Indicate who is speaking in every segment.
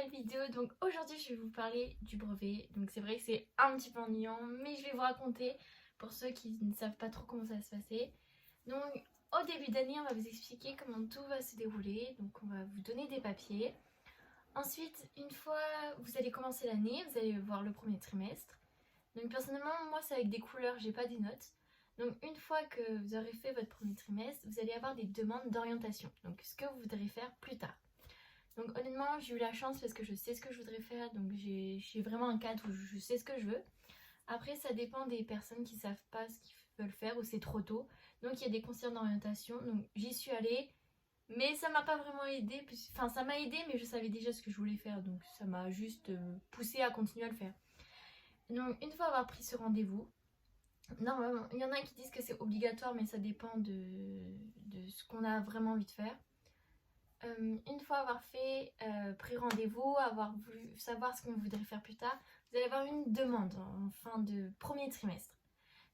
Speaker 1: nouvelle vidéo. Donc aujourd'hui je vais vous parler du brevet. Donc c'est vrai que c'est un petit peu ennuyant, mais je vais vous raconter pour ceux qui ne savent pas trop comment ça va se passer. Donc au début d'année on va vous expliquer comment tout va se dérouler. Donc on va vous donner des papiers. Ensuite, une fois vous allez commencer l'année, vous allez voir le premier trimestre. Donc personnellement moi c'est avec des couleurs, j'ai pas des notes. Donc une fois que vous aurez fait votre premier trimestre, vous allez avoir des demandes d'orientation. Donc ce que vous voudrez faire plus tard. Donc honnêtement j'ai eu la chance parce que je sais ce que je voudrais faire, donc j'ai vraiment un cadre où je sais ce que je veux. Après ça dépend des personnes qui savent pas ce qu'ils veulent faire ou c'est trop tôt. Donc il y a des conseillers d'orientation, donc j'y suis allée. Mais ça m'a pas vraiment aidé, enfin ça m'a aidé mais je savais déjà ce que je voulais faire, donc ça m'a juste poussé à continuer à le faire. Donc une fois avoir pris ce rendez-vous, normalement il y en a qui disent que c'est obligatoire mais ça dépend de ce qu'on a vraiment envie de faire. Une fois avoir fait pris rendez-vous, avoir voulu savoir ce qu'on voudrait faire plus tard, vous allez avoir une demande en fin de premier trimestre.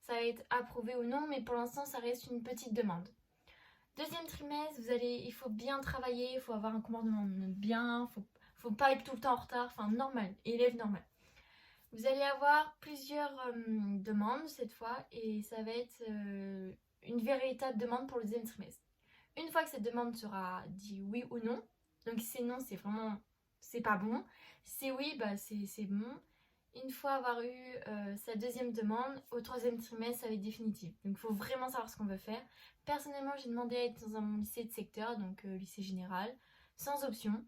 Speaker 1: Ça va être approuvé ou non, mais pour l'instant ça reste une petite demande. Deuxième trimestre, il faut bien travailler, il faut avoir un comportement bien, faut pas être tout le temps en retard, enfin normal, élève normal. Vous allez avoir plusieurs demandes cette fois et ça va être une véritable demande pour le deuxième trimestre. Une fois que cette demande sera dit oui ou non, donc si c'est non, c'est vraiment, c'est pas bon. Si c'est oui, bah c'est bon. Une fois avoir eu sa deuxième demande, au troisième trimestre, ça va être définitif. Donc il faut vraiment savoir ce qu'on veut faire. Personnellement, j'ai demandé à être dans un lycée de secteur, donc lycée général, sans option.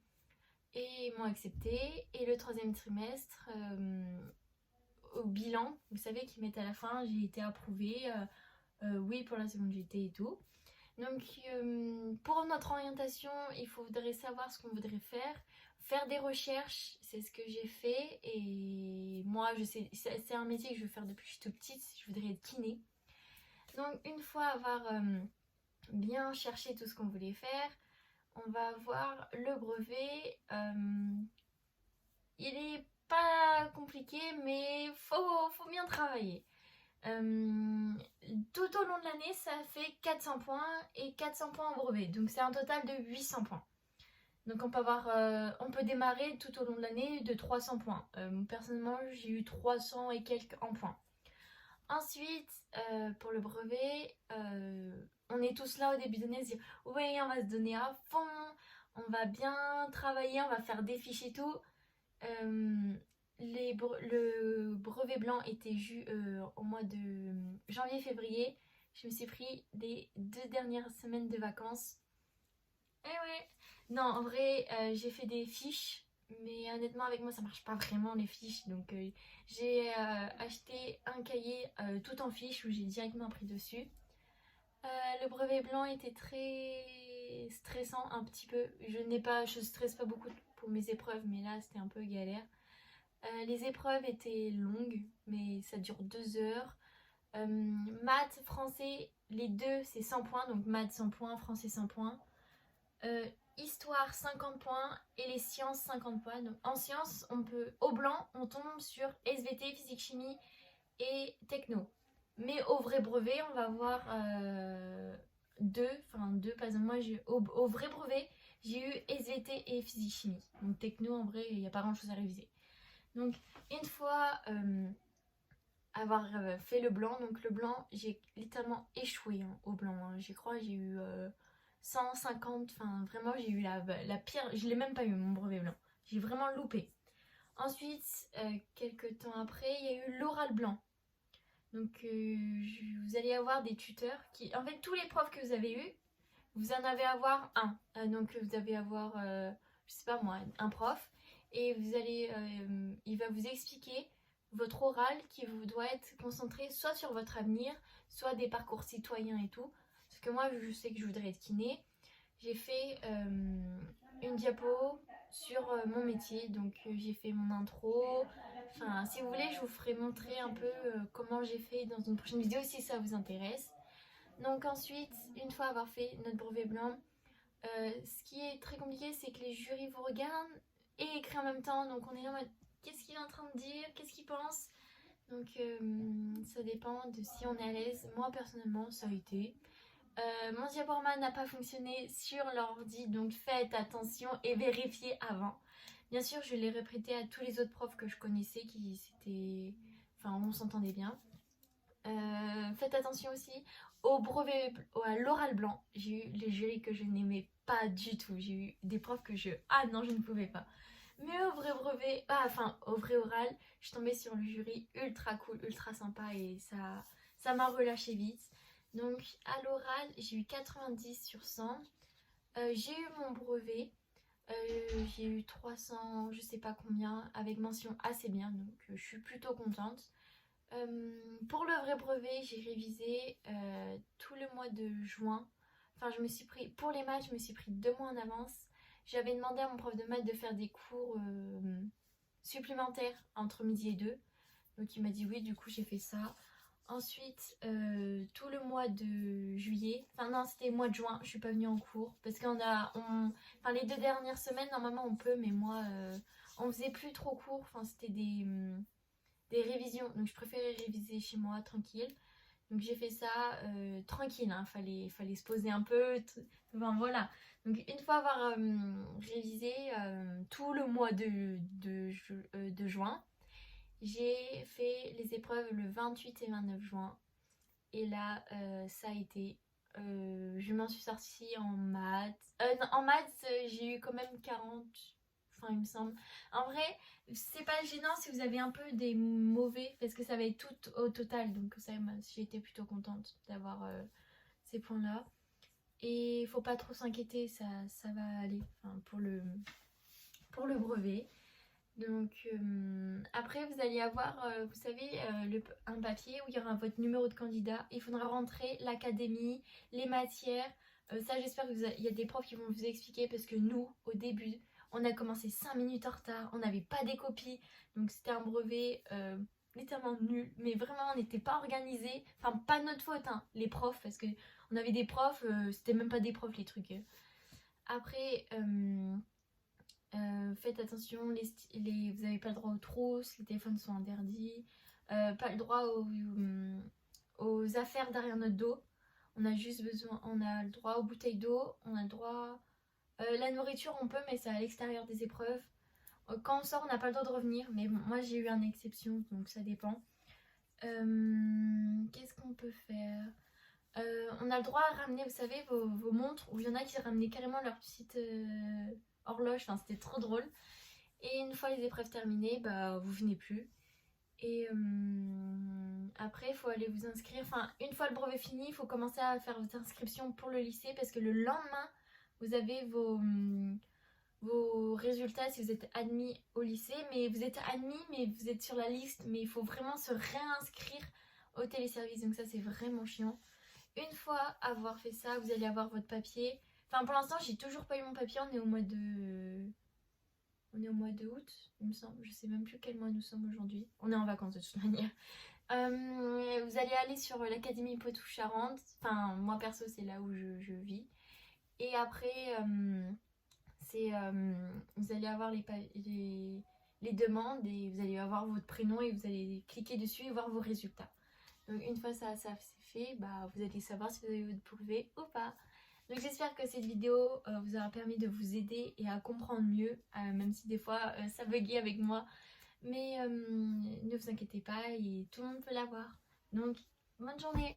Speaker 1: Et ils m'ont accepté. Et le troisième trimestre, au bilan, vous savez qu'ils mettent à la fin, j'ai été approuvée, oui pour la seconde GT et tout. Donc pour notre orientation, il faudrait savoir ce qu'on voudrait faire des recherches, c'est ce que j'ai fait et moi je sais, c'est un métier que je veux faire depuis que je suis toute petite, je voudrais être kiné. Donc une fois avoir bien cherché tout ce qu'on voulait faire, on va avoir le brevet. Il est pas compliqué mais faut bien travailler. Tout au long de l'année, ça fait 400 points et 400 points en brevet. Donc c'est un total de 800 points. Donc on peut démarrer tout au long de l'année de 300 points. Personnellement, j'ai eu 300 et quelques en points. Ensuite, pour le brevet, on est tous là au début d'année à se dire oui, on va se donner à fond, on va bien travailler, on va faire des fiches et tout. Le brevet blanc était au mois de janvier-février. Je me suis pris les 2 dernières semaines de vacances. Eh ouais. Non, en vrai, j'ai fait des fiches. Mais honnêtement, avec moi, ça marche pas vraiment les fiches. Donc, j'ai acheté un cahier tout en fiches où j'ai directement pris dessus. Le brevet blanc était très stressant, un petit peu. Je stresse pas beaucoup pour mes épreuves, mais là, c'était un peu galère. Les épreuves étaient longues, mais ça dure 2 heures. Maths, français, les deux, c'est 100 points. Donc maths 100 points, français 100 points. Histoire 50 points et les sciences 50 points. Donc, en sciences, au blanc, on tombe sur SVT, physique, chimie et techno. Mais au vrai brevet, on va voir deux. Par exemple, moi, au vrai brevet, j'ai eu SVT et physique, chimie. Donc techno, en vrai, il n'y a pas grand chose à réviser. Donc une fois avoir fait le blanc, donc le blanc j'ai littéralement échoué au blanc, hein. Je crois j'ai eu 150, enfin vraiment j'ai eu la pire, je l'ai même pas eu mon brevet blanc, j'ai vraiment loupé. Ensuite, quelques temps après, il y a eu l'oral blanc. Donc vous allez avoir des tuteurs qui, en fait tous les profs que vous avez eu, vous en avez avoir un. Donc vous allez avoir, je sais pas moi, un prof et il va vous expliquer votre oral qui vous doit être concentré soit sur votre avenir, soit des parcours citoyens et tout. Parce que moi, je sais que je voudrais être kiné. J'ai fait une diapo sur mon métier, donc j'ai fait mon intro. Enfin, si vous voulez, je vous ferai montrer un peu comment j'ai fait dans une prochaine vidéo si ça vous intéresse. Donc ensuite, une fois avoir fait notre brevet blanc, ce qui est très compliqué, c'est que les jurys vous regardent et écrivent en même temps. Donc on est là en mode, qu'est-ce qu'il est en train de dire, qu'est-ce qu'il pense. Donc ça dépend de si on est à l'aise. Moi personnellement, ça a été. Mon diaporama n'a pas fonctionné sur l'ordi, donc faites attention et vérifiez avant. Bien sûr, je l'ai répété à tous les autres profs que je connaissais qui s'étaient... Enfin, on s'entendait bien. Faites attention aussi au brevet, à l'oral blanc. J'ai eu les jurys que je n'aimais pas du tout. J'ai eu des profs que je... Ah non, je ne pouvais pas. Mais au vrai brevet, au vrai oral, je suis tombée sur le jury ultra cool, ultra sympa et ça m'a relâché vite. Donc à l'oral, j'ai eu 90 sur 100. J'ai eu mon brevet. J'ai eu 300, je sais pas combien, avec mention assez bien, donc je suis plutôt contente. Pour le vrai brevet, j'ai révisé tout le mois de juin. Enfin, je me suis pris, pour les maths, je me suis pris 2 mois en avance. J'avais demandé à mon prof de maths de faire des cours supplémentaires entre midi et 2. Donc il m'a dit oui, du coup j'ai fait ça. Ensuite, tout le mois de juillet, enfin non, c'était le mois de juin, je suis pas venue en cours parce enfin les 2 dernières semaines, normalement on peut, mais moi, on faisait plus trop cours, enfin c'était des révisions, donc je préférais réviser chez moi tranquille. Donc j'ai fait ça tranquille, hein. Fallait se poser un peu, enfin voilà. Donc une fois avoir révisé tout le mois de juin, j'ai fait les épreuves le 28 et 29 juin. Et là, ça a été... je m'en suis sortie en maths. Non, en maths, j'ai eu quand même 40. Enfin, il me semble. En vrai, c'est pas gênant si vous avez un peu des mauvais. Parce que ça va être tout au total. Donc ça, j'ai été plutôt contente d'avoir ces points-là. Et il faut pas trop s'inquiéter. Ça va aller, enfin, pour le brevet. Donc après vous allez avoir, vous savez, un papier où il y aura votre numéro de candidat. Il faudra rentrer l'académie, les matières. Ça j'espère qu'il y a des profs qui vont vous expliquer parce que nous, au début, on a commencé 5 minutes en retard. On n'avait pas des copies. Donc c'était un brevet littéralement nul. Mais vraiment on n'était pas organisé. Enfin pas de notre faute, hein, les profs. Parce que on avait des profs, c'était même pas des profs les trucs. Après... faites attention, vous n'avez pas le droit aux trousses, les téléphones sont interdits, pas le droit aux affaires derrière notre dos. On a juste besoin, on a le droit aux bouteilles d'eau, on a le droit... la nourriture on peut, mais c'est à l'extérieur des épreuves. Quand on sort, on n'a pas le droit de revenir, mais bon, moi j'ai eu une exception, donc ça dépend. Qu'est-ce qu'on peut faire? On a le droit à ramener, vous savez, vos montres, ou il y en a qui ramenaient carrément leur petite horloge, enfin c'était trop drôle. Et une fois les épreuves terminées, bah vous venez plus. Et après, il faut aller vous inscrire. Enfin, une fois le brevet fini, il faut commencer à faire votre inscription pour le lycée parce que le lendemain, vous avez vos résultats si vous êtes admis au lycée. Mais vous êtes admis, mais vous êtes sur la liste. Mais il faut vraiment se réinscrire au téléservice. Donc ça, c'est vraiment chiant. Une fois avoir fait ça, vous allez avoir votre papier. Enfin, pour l'instant, j'ai toujours pas eu mon papier. On est au mois de août, il me semble. Je sais même plus quel mois nous sommes aujourd'hui. On est en vacances de toute manière. Vous allez aller sur l'académie Poitou-Charentes. Enfin, moi perso, c'est là où je vis. Et après, vous allez avoir les demandes et vous allez avoir votre prénom et vous allez cliquer dessus et voir vos résultats. Donc une fois ça c'est fait, bah, vous allez savoir si vous avez votre brevet ou pas. Donc j'espère que cette vidéo vous aura permis de vous aider et à comprendre mieux, même si des fois ça buguait avec moi. Mais ne vous inquiétez pas et tout le monde peut l'avoir. Donc bonne journée!